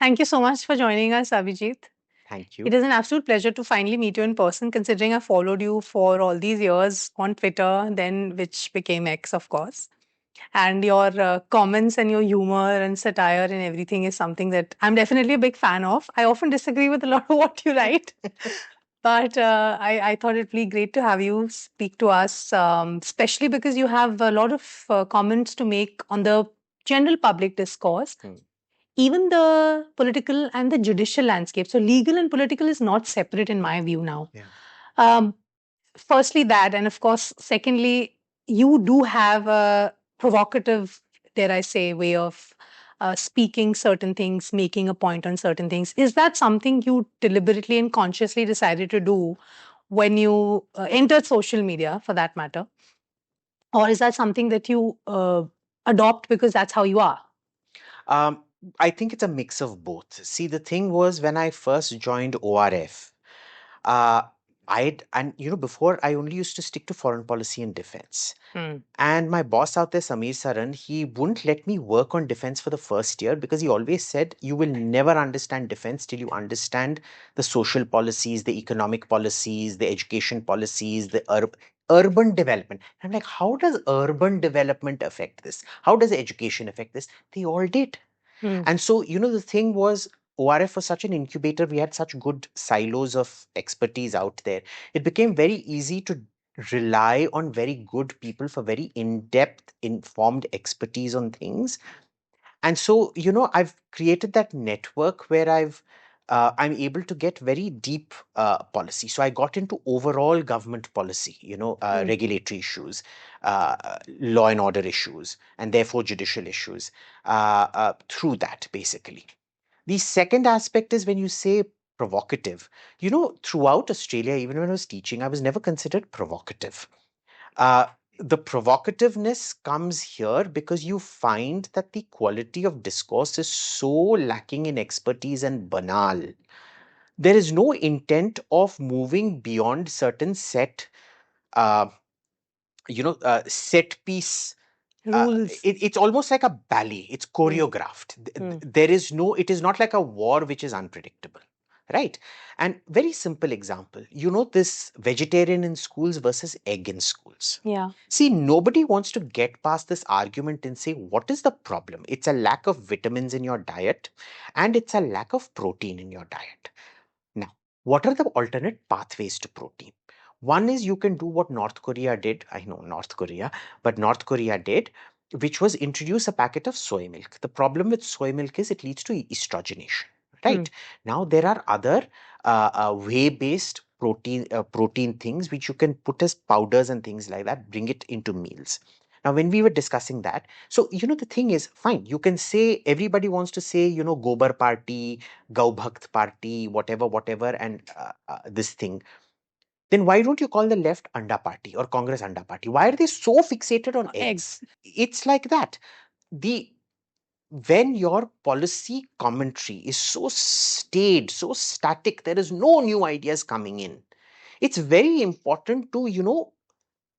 Thank you so much for joining us, Abhijit. Thank It you. is an absolute pleasure to finally meet you in person, considering I followed you for all these years on Twitter, then which became X, of course. And your comments and your humor and satire and everything is something that I'm definitely a big fan of. I often disagree with a lot of what you write, but I thought it'd be great to have you speak to us, especially because you have a lot of comments to make on the general public discourse, Hmm. even the political and the judicial landscape. So, legal and political is not separate in my view now. Yeah. Um, Firstly, that, and of course, secondly, you do have a provocative, dare I say, way of speaking certain things, making a point on certain things. Is that something you deliberately and consciously decided to do when you entered social media, for that matter? Or is that something that you adopt because that's how you are? Um, I think it's a mix of both. See, the thing was when I first joined ORF, uh, before I only used to stick to foreign policy and defense. Hmm. And my boss out there, Samir Saran, he wouldn't let me work on defense for the first year because he always said, you will never understand defense till you understand the social policies, the economic policies, the education policies, the urban development. I'm like, how does urban development affect this? How does education affect this? They all did. Hmm. And so, the thing was, ORF was such an incubator. We had such good silos of expertise out there. It became very easy to rely on very good people for very in-depth, informed expertise on things. And so, I've created that network where I'm able to get very deep policy. So I got into overall government policy, Hmm. regulatory issues, law and order issues, and therefore judicial issues through that, basically. The second aspect is when you say provocative, throughout Australia, even when I was teaching, I was never considered provocative. Uh, the provocativeness comes here because you find that the quality of discourse is so lacking in expertise and banal. There is no intent of moving beyond certain uh, set piece. Rules. It's almost like a ballet. It's Hmm. choreographed. Hmm. There is no. It is not like a war which is unpredictable, right? And very simple example. This vegetarian in schools versus egg in schools. Yeah. See, nobody wants to get past this argument and say, what is the problem? It's a lack of vitamins in your diet, and it's a lack of protein in your diet. Now, what are the alternate pathways to protein? One is you can do what North Korea did. I know North Korea, but North Korea did, which was introduce a packet of soy milk. The problem with soy milk is it leads to estrogenation, Hmm. right? Now, there are other whey-based protein things which you can put as powders and things like that, bring it into meals. Now, when we were discussing that, so the thing is, fine, you can say everybody wants to say, Gobar party, Gau Bhakt party, whatever, and this thing. Then why don't you call the left Anda party or Congress Anda party? Why are they so fixated on eggs? Eggs. It's like that. The When your policy commentary is so staid, so static, there is no new ideas coming in. It's very important to,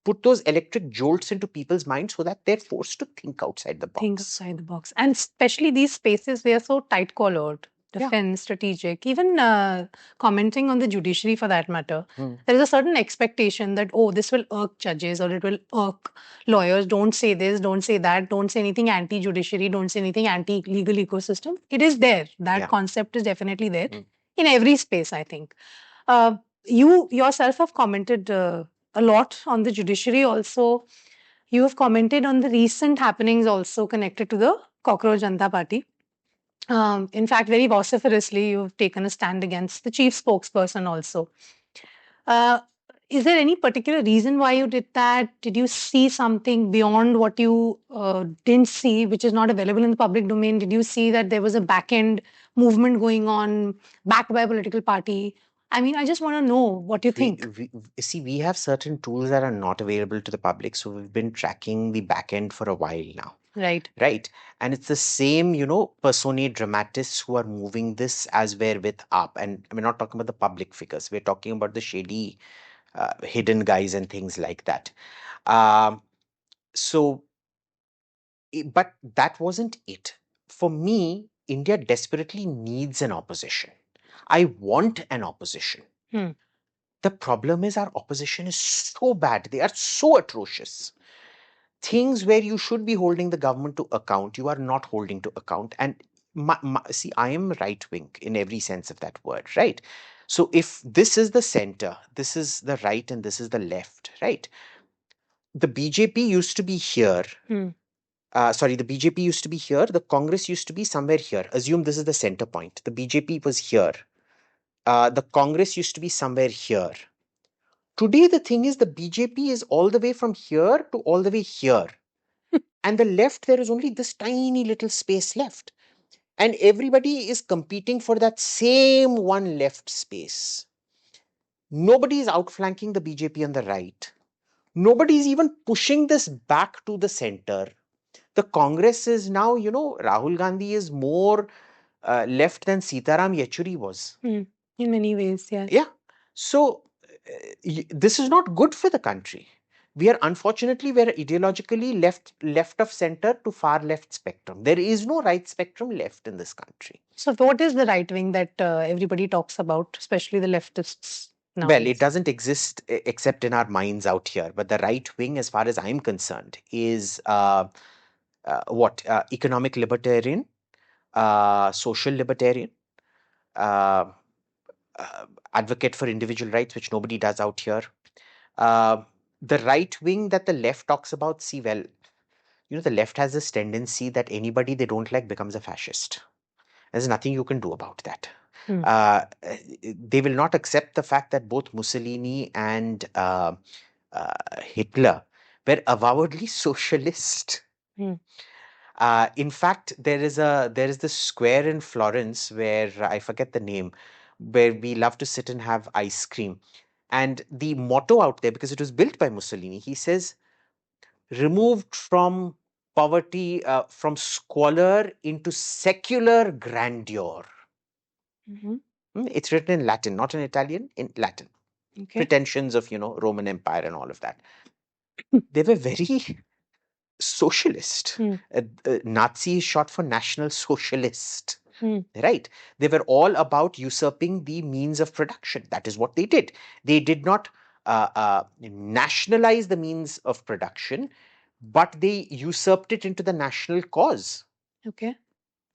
put those electric jolts into people's minds so that they're forced to think outside the Think box. outside the box. And especially these spaces, they are so tight collared, Yeah. defense, strategic, even commenting on the judiciary for that matter. Hmm. There is a certain expectation that, oh, this will irk judges or it will irk lawyers. Don't say this, don't say that, don't say anything anti judiciary, don't say anything anti legal ecosystem. It is there. That Yeah. concept is definitely there Hmm. in every space, I think. Uh, you yourself have commented a lot on the judiciary also. You have commented on the recent happenings also connected to the Cockroach Janata Party. In fact, very vociferously, you've taken a stand against the chief spokesperson also. Uh, is there any particular reason why you did that? Did you see something beyond what you didn't see, which is not available in the public domain? Did you see that there was a back end movement going on, backed by a political party? I mean, I just want to know what you we, think. we have certain tools that are not available to the public, so we've been tracking the back end for a while now, Right. right? And it's the same, personae dramatis who are moving this as we're with up. And we're not talking about the public figures, we're talking about the shady hidden guys and things like that. um, so but that wasn't it for me. India desperately needs an opposition. I want an opposition. The problem is our opposition is so bad. They are so atrocious. Things where you should be holding the government to account, you are not holding to account. And see, I am right wing in every sense of that word, right? So if this is the center, this is the right, and this is the left, right? The BJP used to be here. The BJP used to be here. The Congress used to be somewhere here. Assume this is the center point. The BJP was here. The Congress used to be somewhere here. Today, the thing is, the BJP is all the way from here to all the way here. And the left, there is only this tiny little space left. And everybody is competing for that same one left space. Nobody is outflanking the BJP on the right. Nobody is even pushing this back to the center. The Congress is now, Rahul Gandhi is more left than Sitaram Yechuri was. In many ways, yes. Yeah. So this is not good for the country. We are unfortunately, we're ideologically left of center to far left spectrum. There is no right spectrum left in this country. So what is the right wing that everybody talks about, especially the leftists nowadays? Well, it doesn't exist except in our minds out here. But the right wing, as far as I'm concerned, is economic libertarian, social libertarian, advocate for individual rights, which nobody does out here. The right wing that the left talks about, the left has this tendency that anybody they don't like becomes a fascist. There's nothing you can do about that. They will not accept the fact that both Mussolini and Hitler were avowedly socialist. In fact, there is this square in Florence where I forget the name, where we love to sit and have ice cream. And the motto out there, because it was built by Mussolini, he says, removed from poverty, from squalor into secular grandeur. It's written in Latin, not in Italian, in Latin. Okay. Pretensions of, Roman Empire and all of that. They were very socialist. Nazi is short for National Socialist. Right? They were all about usurping the means of production. That is what they did. They did not nationalize the means of production, but they usurped it into the national cause. Okay.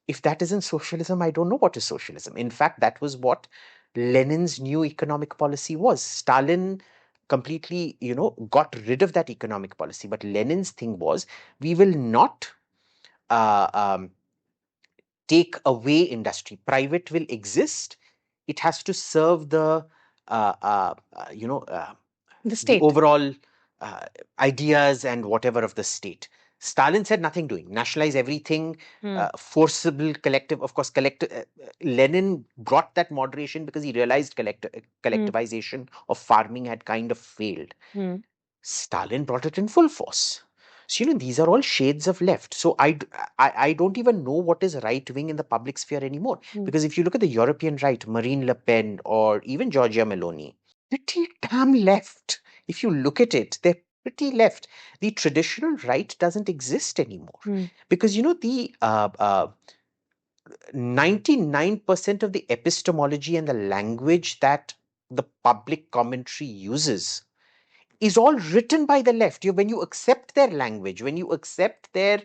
If that isn't socialism, I don't know what is socialism. In fact, that was what Lenin's new economic policy was. Stalin completely, got rid of that economic policy. But Lenin's thing was, we will not take away industry. Private will exist. It has to serve the state, the overall ideas and whatever of the state. Stalin said nothing doing. Nationalize everything. Forcible collective. Of course, Lenin brought that moderation because he realized collectivization of farming had kind of failed. Stalin brought it in full force. So, these are all shades of left. So I don't even know what is right wing in the public sphere anymore. Because if you look at the European right, Marine Le Pen or even Giorgia Meloni, pretty damn left. If you look at it, they're pretty left. The traditional right doesn't exist anymore. Because, the 99% of the epistemology and the language that the public commentary uses is all written by the left. When you accept their language, when you accept their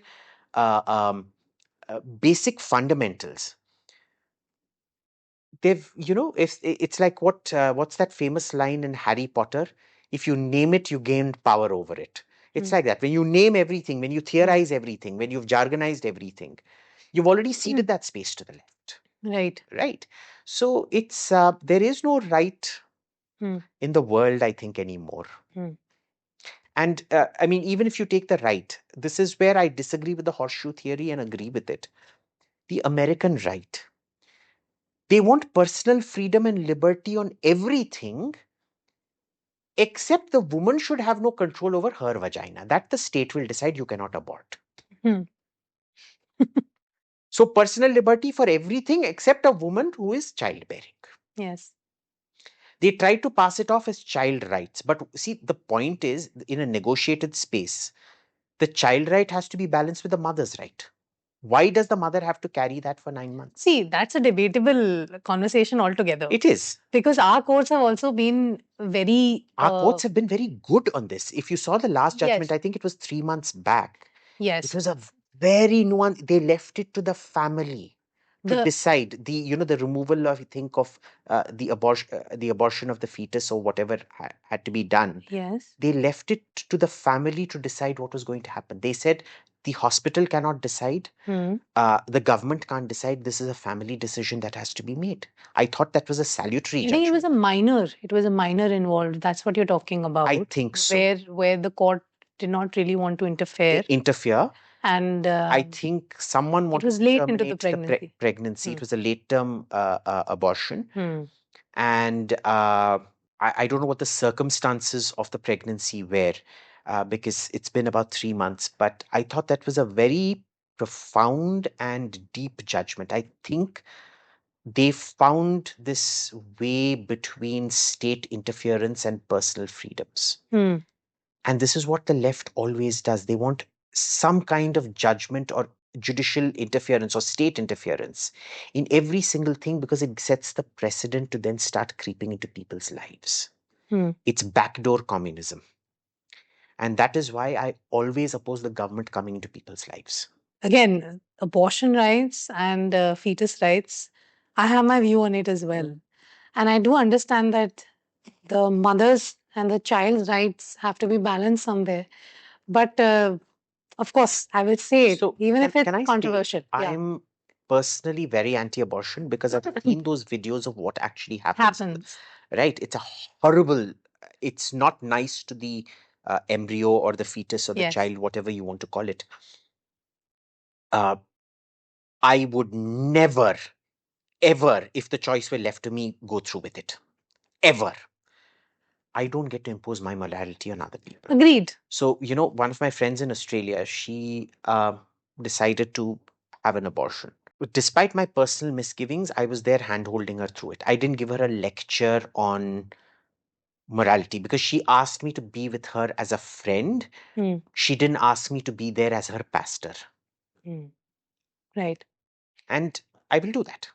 basic fundamentals, they've, it's like what's that famous line in Harry Potter? If you name it, you gain power over it. It's like that. When you name everything, when you theorize everything, when you've jargonized everything, you've already ceded that space to the left. Right. So it's there is no right in the world, I think, anymore. And even if you take the right, this is where I disagree with the horseshoe theory and agree with it. The American right, they want personal freedom and liberty on everything, except the woman should have no control over her vagina. That the state will decide. You cannot abort. So personal liberty for everything except a woman who is childbearing. Yes. They try to pass it off as child rights. But see, the point is, in a negotiated space, the child right has to be balanced with the mother's right. Why does the mother have to carry that for 9 months? See, that's a debatable conversation altogether. It is. Because our courts have also been very. Our courts have been very good on this. If you saw the last judgment, Yes. I think it was 3 months back. Yes. It was a very nuanced. They left it to the family to decide the removal of, I think, of the abortion of the fetus or whatever had to be done. Yes. They left it to the family to decide what was going to happen. They said the hospital cannot decide. The government can't decide. This is a family decision that has to be made. I thought that was a salutary I think judgment. it was a minor. It was a minor involved. That's what you're talking about. I think so. Where the court did not really want to interfere. And I think someone wanted was to late into the terminate the pregnancy. It was a late-term abortion. And I don't know what the circumstances of the pregnancy were, because it's been about 3 months. But I thought that was a very profound and deep judgment. I think they found this way between state interference and personal freedoms. And this is what the left always does. They want some kind of judgment or judicial interference or state interference in every single thing, because it sets the precedent to then start creeping into people's lives. It's backdoor communism. And that is why I always oppose the government coming into people's lives. Again, abortion rights and fetus rights, I have my view on it as well. And I do understand that the mother's and the child's rights have to be balanced somewhere. But of course, I will say it, even if it's controversial. I'm personally very anti-abortion because I've seen those videos of what actually happens. Right? It's a horrible, it's not nice to the embryo or the fetus or the child, whatever you want to call it. I would never, ever, if the choice were left to me, go through with it. Ever. I don't get to impose my morality on other people. Agreed. So, one of my friends in Australia, she decided to have an abortion. Despite my personal misgivings, I was there hand-holding her through it. I didn't give her a lecture on morality because she asked me to be with her as a friend. She didn't ask me to be there as her pastor. Right. And I will do that.